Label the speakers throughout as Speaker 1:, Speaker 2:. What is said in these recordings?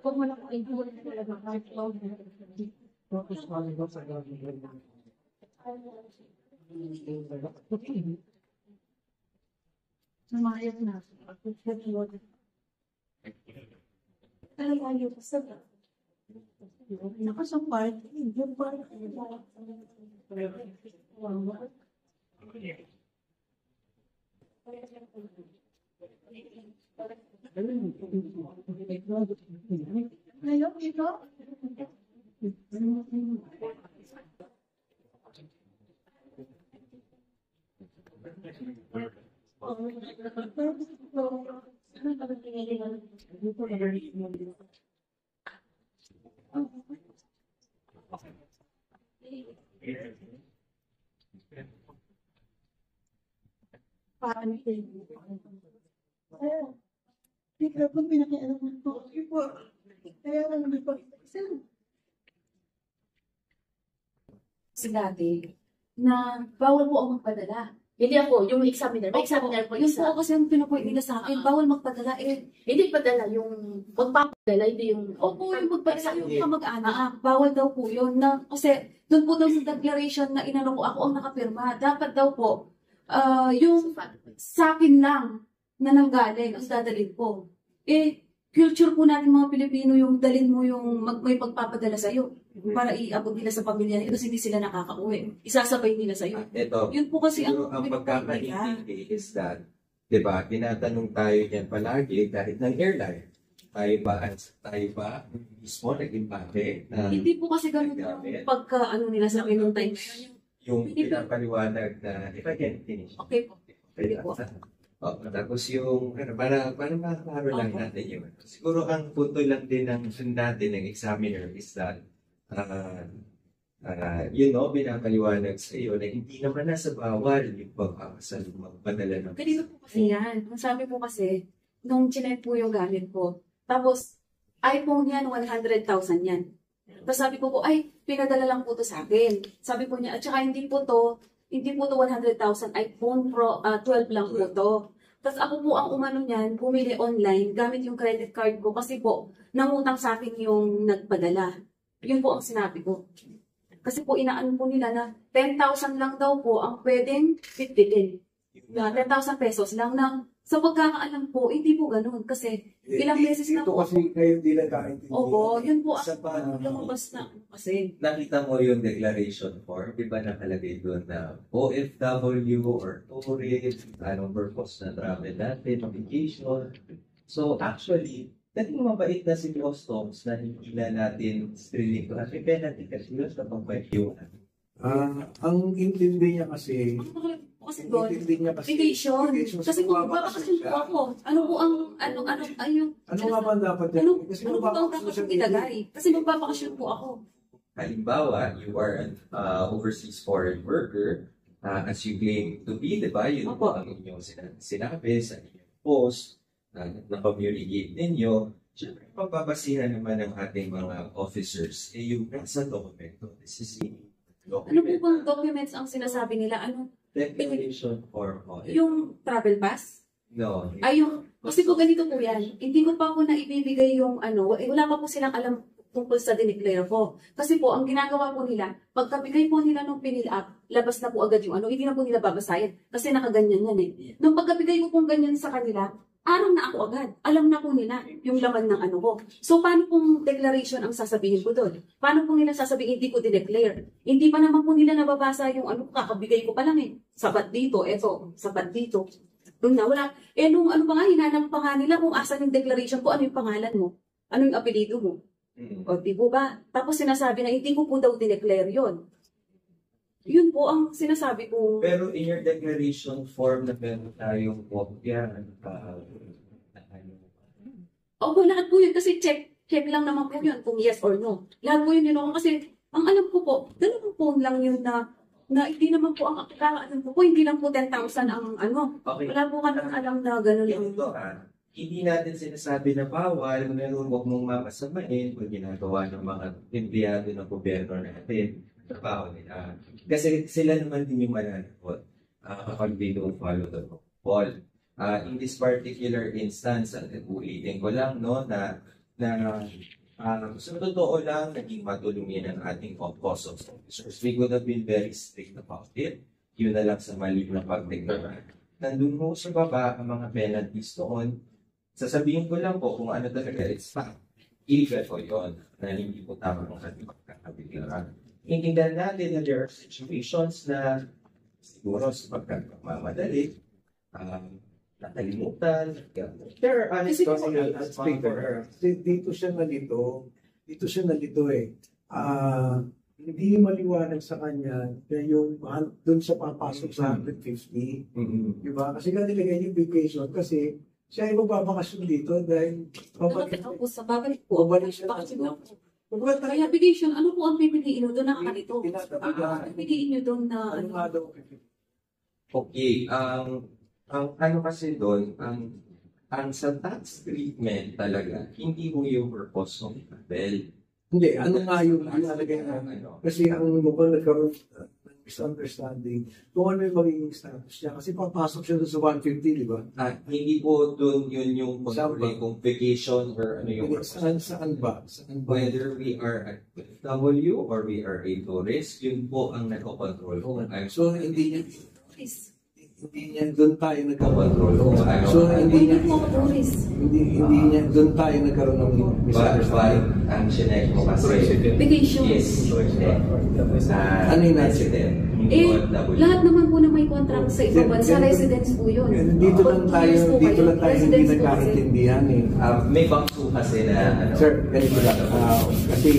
Speaker 1: Kung wala ko ay buwan na talaga kahit
Speaker 2: Tapos kami ba sa gagawin?
Speaker 1: sumayang na. Alam mo, ayaw ko sa nakasapart, yung parang ngayon, ito? Paano Ikaw pag pinakialaman ko, kaya lang hindi pa isa.
Speaker 3: Sinabi na bawal po ako magpadala.
Speaker 4: Hindi ako, yung examiner. May examiner po
Speaker 3: Yung
Speaker 4: isa.
Speaker 3: po ako kasi yung pinupoint nila sa akin, bawal magpadala.
Speaker 4: Hindi padala, yung magpapadala, hindi yung...
Speaker 3: Opo, yung magpadala yung kamag-anak. Bawal daw po yun. Kasi doon po daw sa declaration na inano ko, ako ang nakapirma. Dapat daw po, yung sa akin lang na nanggaling, ang dadalhin po. Culture po natin mga Pilipino yung dalhin mo yung may pagpapadala sa'yo para iabot nila sa pamilya nila kasi hindi sila nakakauwi. Isasabay nila sa'yo.
Speaker 5: Ito,
Speaker 3: Yun po kasi
Speaker 5: siguro ang pagkakaintindi is that, di ba, tinatanong tayo niyan palagi kahit ng airline. Tayo ba mismo nag-impake na
Speaker 3: Hindi po kasi ganun yung pagka nila sa akin nung time na yun.
Speaker 5: yung pinapaliwanag na, if I can finish.
Speaker 3: Okay po. Pwede po.
Speaker 5: Tapos yung, para makakaro lang natin yun. Siguro ang punto lang din ng natin ng examiner is that, pinapaliwanag sa iyo na hindi naman nasa bawal yung magpadala ng
Speaker 3: Ganito po kasi yan. Ang sabi po kasi, nung chinek po yung gamit ko, tapos iPhone yan, 100,000 yan. Tapos sabi ko po, ay, pinadala lang po to sa akin. Sabi po niya, at saka hindi po to 100,000, iPhone Pro 12 lang po to. Tapos ako po ang umano niyan, pumili online, gamit yung credit card ko kasi po, nangutang sa akin yung nagpadala. Yun po ang sinabi ko. Kasi po, inaano po nila na 10,000 lang daw po ang pwedeng bitbitin. Na 10,000 pesos lang na sa pagkakaalam po, hindi po ganun. Kasi ilang beses na
Speaker 2: Ito
Speaker 3: po.
Speaker 2: kasi kayo hindi nagkaintindihan.
Speaker 3: Opo, yun po
Speaker 2: Sa paano?
Speaker 3: lumabas na. Kasi,
Speaker 5: nakita mo yung declaration form, di ba nakalagay doon na OFW or tourist, anong purpose na travel natin, vacation. So actually, naging mabait na si Customs na hindi na natin streaming ko. Kasi penalty kasi yun sa pagpahiwan.
Speaker 2: Ang intindi niya kasi,
Speaker 3: kasi doon,
Speaker 2: intindi niya kasi,
Speaker 3: vacation. Kasi kung magbabakasyon po ako, ano po ang, ano
Speaker 2: nga ba ang dapat yan? Kasi
Speaker 3: ano po ang dapat kong ilagay? Kasi magbabakasyon po ako.
Speaker 5: Halimbawa, you are an overseas foreign worker, as you claim to be, di ba? Yun po ang inyong sinabi sa inyong post na communicate ninyo. Siyempre, pagbabasihan naman ng ating mga officers, yung nasa dokumento. This is
Speaker 3: Ano po bang documents ang sinasabi nila? Ano?
Speaker 5: declaration form audit.
Speaker 3: Yung travel pass?
Speaker 5: No.
Speaker 3: Ay, kasi po ganito po yan. Hindi ko pa po na ibibigay yung wala pa po silang alam tungkol sa dineclare ko. Kasi po, ang ginagawa po nila, pagkabigay po nila nung pinil up, labas na po agad yung hindi na po nila babasahin. Kasi nakaganyan yan eh. Nung pagkabigay ko pong ganyan sa kanila, araw na ako agad. Alam na po nila yung laman ng ko. So, paano pong declaration ang sasabihin ko doon? Paano po nila sasabihin, hindi ko dineclare? Hindi pa naman po nila nababasa yung kakabigay ko pa lang eh. Sapat dito, sapat dito. Doon na, wala. Nung pa nga, hinanap pa nga nila kung asan yung declaration ko, ano yung pangalan mo? Ano yung apelido mo? O, di po ba? Tapos sinasabi na, hindi ko po daw dineclare yun. Yun po ang sinasabi ko.
Speaker 5: Pero in your declaration form na meron tayong kopya,
Speaker 3: Opo, lahat po yun. Kasi check lang naman po yun kung yes or no. Lahat po yun yun. Kasi, ang alam ko po, dalawang po lang yun na hindi naman po ang kakaalam ko po, hindi lang po 10,000 ang
Speaker 5: Okay.
Speaker 3: Wala po kami alam na gano'n yung...
Speaker 5: Ito hindi natin sinasabi na bawal, meron huwag mong makasamain kung ginagawa ng mga empleyado ng gobyerno natin. Trabaho nila. Kasi sila naman din yung mananagot kapag they don't follow the protocol. In this particular instance, at ulitin ko lang, no, sa totoo lang, naging matulungin ang ating customs officers. We could have been very strict about it. Yun na lang sa mali na pagdeklara. Nandun mo sa baba ang mga penalties doon. Sasabihin ko lang po kung ano talaga, it's fact. Illegal po yun, na hindi po tama ng ating pagkakabiglara. Intindihan natin na there are situations na siguro sa pagkakamadali, nakalimutan. There are honest
Speaker 2: Dito siya nalito eh. Hindi maliwanag sa kanya na yung doon sa papasok sa 150. Di ba? Kasi nga nilagay yung vacation kasi siya ay magbabakasyon dito dahil
Speaker 3: Babalik po.
Speaker 2: babalik siya
Speaker 3: Bakasyon
Speaker 2: na.
Speaker 3: po. Kaya vacation, ano po ang pipiliin nyo doon na ganito?
Speaker 2: Tinatabigan.
Speaker 3: Pipiliin nyo doon na
Speaker 2: Ano nga daw?
Speaker 5: Okay, ang ano kasi doon, ang sa tax treatment talaga, hindi mo yung purpose ng travel.
Speaker 2: Hindi, ano nga yung nalagay na
Speaker 5: Ano?
Speaker 2: kasi ang mukhang nagkaroon ng misunderstanding kung ano yung magiging status niya. Kasi papasok siya doon sa 150, di ba?
Speaker 5: Hindi po doon yun yung
Speaker 2: Saan ba?
Speaker 5: kung vacation or ano yung purpose.
Speaker 2: Saan ba? Saan ba?
Speaker 5: Whether we are a W or we are a tourist, yun po ang nagko-control kung ano.
Speaker 2: So, hindi niya
Speaker 3: tourist.
Speaker 2: doon tayo
Speaker 5: Control kung ano.
Speaker 2: So, hindi
Speaker 3: Hindi po ako tourist.
Speaker 2: hindi niya doon tayo nagkaroon ng
Speaker 5: But
Speaker 2: misunderstanding.
Speaker 5: ang sinek mo kasi,
Speaker 3: Vacation.
Speaker 5: yes,
Speaker 2: Ano yun?
Speaker 5: resident, hindi
Speaker 3: Eh,
Speaker 5: OFW.
Speaker 3: lahat naman po na may contract sa ibang bansa, residence po yun.
Speaker 2: Dito lang tayo,
Speaker 3: Tourist po
Speaker 2: dito
Speaker 3: kayo,
Speaker 2: lang tayo hindi
Speaker 3: residence po kasi.
Speaker 2: nagkakaintindihan eh.
Speaker 5: May bangso kasi na ano.
Speaker 2: Sir, ganito lang. Kasi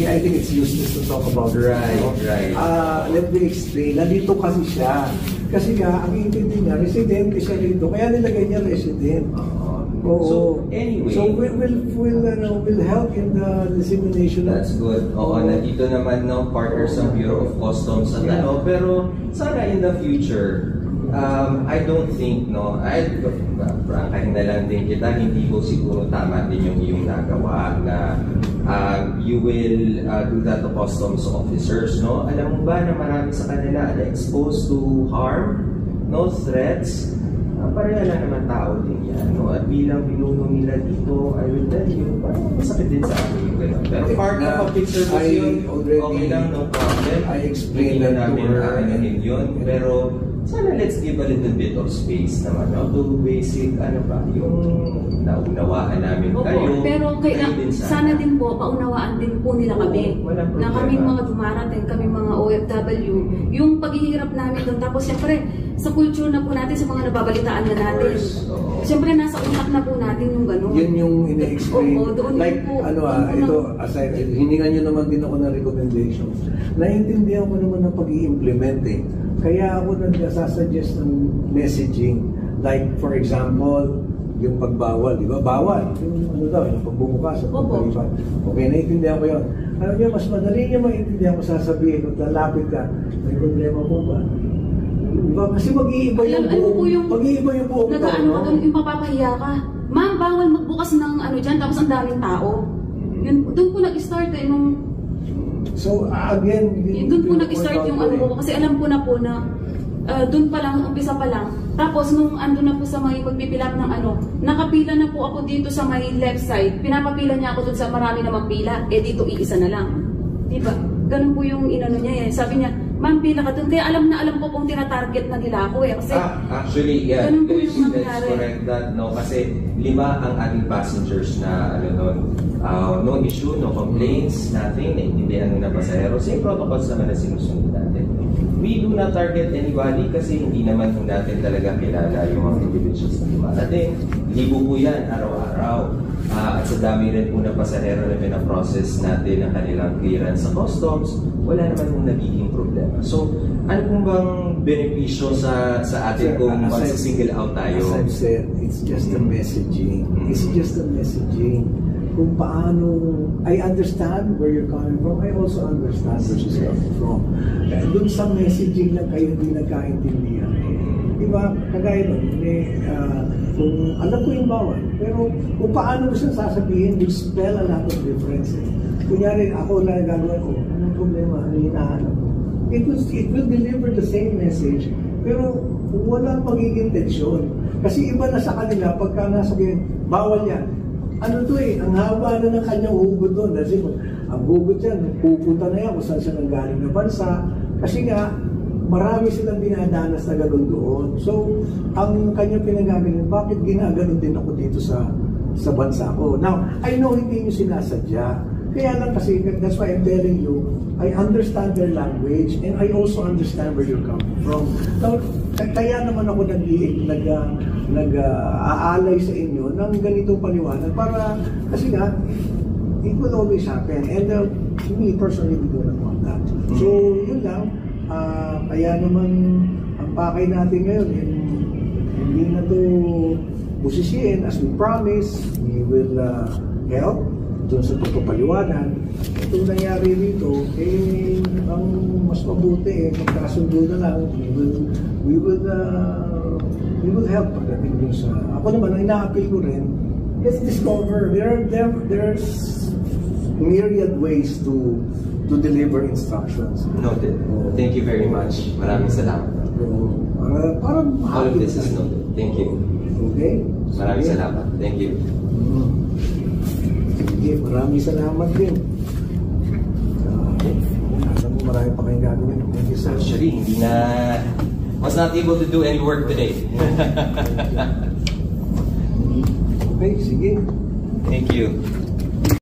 Speaker 2: I think it's useless to talk about it.
Speaker 5: Right.
Speaker 2: Let me explain. Nandito kasi siya. Kasi nga, ang intindi niya, residente siya rito. Kaya nilagay niya resident. Oo.
Speaker 5: So, anyway.
Speaker 2: So, we'll help in the dissemination.
Speaker 5: That's good. Oo, nandito naman no, partners ng Bureau of Customs at ano, pero sana in the future, I don't think, no, prangkahin na lang din kita, hindi ko siguro tama din yung iyong nagawa na you will do that to customs officers, no? Alam mo ba na marami sa kanila na exposed to harm, no, threats, pareha lang naman tao din yan, no? At bilang pinuno nila dito, I will tell you, parang masakit din sa akin yung gano'n. Pero part of public service yun, okay lang, no problem.
Speaker 2: I explained
Speaker 5: Hindi
Speaker 2: that to
Speaker 5: namin
Speaker 2: her.
Speaker 5: aanuhin yun, pero sana let's give a little bit of space naman, no? To basic, ano ba, yung naunawaan namin
Speaker 3: Opo,
Speaker 5: kayo.
Speaker 3: pero
Speaker 5: kayo din
Speaker 3: sana din po, paunawaan din po nila kami.
Speaker 5: Walang
Speaker 3: Na
Speaker 5: problema.
Speaker 3: kaming mga dumarating, kaming mga OFW, yung paghihirap namin doon. Tapos siyempre, sa culture na po natin, sa mga nababalitaan na natin.
Speaker 5: Oo.
Speaker 3: Siyempre, nasa utak na po natin yung gano'n.
Speaker 2: Yun yung ina-explain.
Speaker 3: Oo, doon
Speaker 2: Like,
Speaker 3: po.
Speaker 2: ito, aside, hiningan nyo naman din ako ng recommendations. Naiintindihan ko naman ng pag-i-implement eh. Kaya ako nagsasuggest ng messaging. Like, for example, yung pagbawal, di ba? Bawal. Yung ano daw, yung pagbumukas.
Speaker 3: Opo.
Speaker 2: Okay, naiintindihan ko yun. Alam niyo, mas madali niyo maintindihan ko sasabihin kung lalapit ka, may problema po ba? Diba? Kasi mag-iiba yung
Speaker 3: Ano po yung
Speaker 2: mag-iiba yung buong
Speaker 3: nag-ano ka doon, yung mapapahiya ka. Ma'am, bawal magbukas ng ano dyan, tapos ang daming tao. Yun, doon po nag-start eh, nung
Speaker 2: So, again,
Speaker 3: doon po nag-start yung ano ko, kasi alam ko na po na doon pa lang, umpisa pa lang. Tapos nung ando na po sa may pagpipila ng ano, nakapila na po ako dito sa may left side, pinapapila niya ako doon sa marami namang pila, eh dito iisa na lang. Diba? Ganun po yung inano niya eh. Sabi niya, ma'am, pila ka doon. Kaya alam ko pong tinatarget na nila ako eh. Kasi
Speaker 5: Actually, yeah,
Speaker 3: ganun po
Speaker 5: let's
Speaker 3: yung nangyari.
Speaker 5: correct that, no? Kasi 5 ang ating passengers na, ano nun, no issue, no complaints, nothing, naiintindihan ng pasahero. Same protocols naman na sinusunod natin. We do not target anybody kasi hindi naman po natin talaga kilala yung mga individuals na dumarating. Libo po yan, araw-araw. At sa dami rin po ng pasahero na pinaprocess natin ang kanilang clearance sa customs, wala naman pong nagiging problema. So, ano pong bang benepisyo sa atin kung mag-single out tayo?
Speaker 2: As I've said, it's just the messaging. It's just the messaging. Kung paano, I understand where you're coming from. I also understand where she's coming from. Doon sa messaging lang kayo hindi nagkaintindihan. Diba? Kagaya nun, kung alam ko yung bawal, pero kung paano mo siya sasabihin, will spell a lot of difference. Kunyari, ako lang gagawin ko, anong problema, ano hinahanap ko? It will deliver the same message, pero walang magiging tensyon. Kasi iba na sa kanila, pagka nasabihin, bawal yan. Ano to eh, ang haba na ng kanyang hugot doon. Kasi ang hugot yan, pupunta na yan kung saan siya nanggaling na bansa. Kasi nga, marami silang dinadanas na gano'n doon. So, ang kanyang pinagagaling, bakit ginaganon din ako dito sa bansa ko? Now, I know hindi nyo sinasadya. Kaya lang kasi, that's why I'm telling you, I understand their language and I also understand where you're coming from. Now, kaya naman ako nag-aalay sa inyo ng ganitong paliwanag para, kasi nga, it will always happen. And me personally, we don't want that. So, yun lang. Kaya naman, ang pakay natin ngayon, hindi na to busisiin. As we promise, we will help doon sa pagpapaliwanag. Itong nangyari rito, ang mas mabuti, magkasundo na lang, we will help pagdating doon sa... Ako naman, ang ina-appeal ko rin, let's discover, there's myriad ways to deliver instructions.
Speaker 5: Noted. Thank you very much. Maraming salamat.
Speaker 2: Parang
Speaker 5: All of this is noted. Thank you.
Speaker 2: Okay?
Speaker 5: Maraming salamat. Thank you.
Speaker 2: Sige, maraming salamat din. Alam mo, marami pa kayong gagawin. Thank you, sir.
Speaker 5: Actually, was not able to do any work today.
Speaker 2: Okay, sige.
Speaker 5: Thank you.